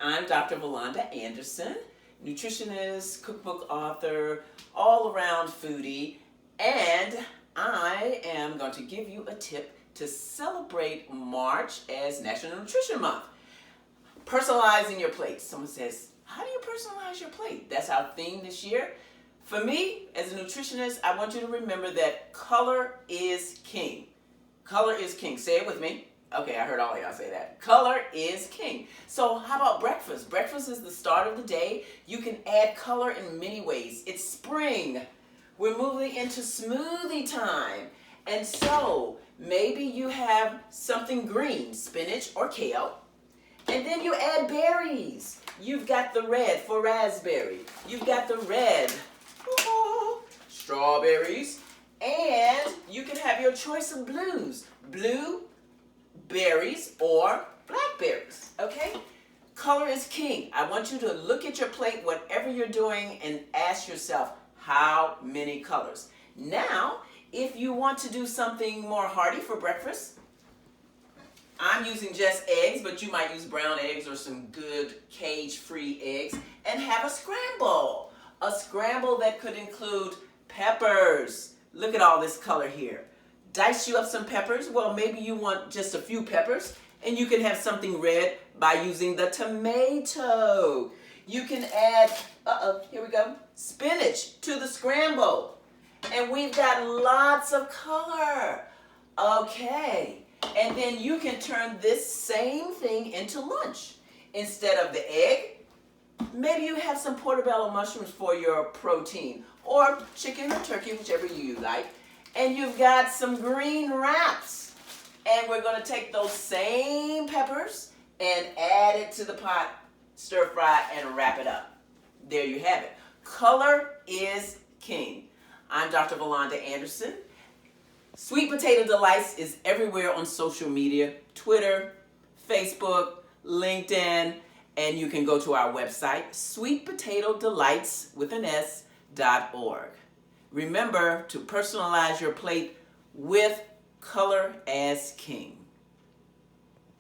I'm Dr. Velonda Anderson, nutritionist, cookbook author, all-around foodie, and I am going to give you a tip to celebrate March as National Nutrition Month. Personalizing your plate. Someone says, how do you personalize your plate? That's our theme this year. For me, as a nutritionist, I want you to remember that color is king. Color is king. Say it with me. Okay, I heard all of y'all say that. Color is king. So how about breakfast? Breakfast is the start of the day. You can add color in many ways. It's spring. We're moving into smoothie time. And so maybe you have something green, spinach or kale. And then you add berries. You've got the red for raspberry. You've got the red, strawberries. And you can have your choice of blues. Blue berries or blackberries, okay? Color is king. I want you to look at your plate, whatever you're doing, and ask yourself, how many colors? Now, if you want to do something more hearty for breakfast, I'm using just eggs, but you might use brown eggs or some good cage-free eggs, and have a scramble. A scramble that could include peppers. Look at all this color here. Dice you up some peppers. Well, maybe you want just a few peppers, and you can have something red by using the tomato. You can add, here we go, spinach to the scramble. And we've got lots of color. Okay. And then you can turn this same thing into lunch. Instead of the egg, maybe you have some portobello mushrooms for your protein, or chicken or turkey, whichever you like. And you've got some green wraps. And we're going to take those same peppers and add it to the pot, stir fry, and wrap it up. There you have it. Color is king. I'm Dr. Velonda Anderson. Sweet Potato Delights is everywhere on social media, Twitter, Facebook, LinkedIn, and you can go to our website, sweetpotatodelights.org. Remember to personalize your plate with color as king.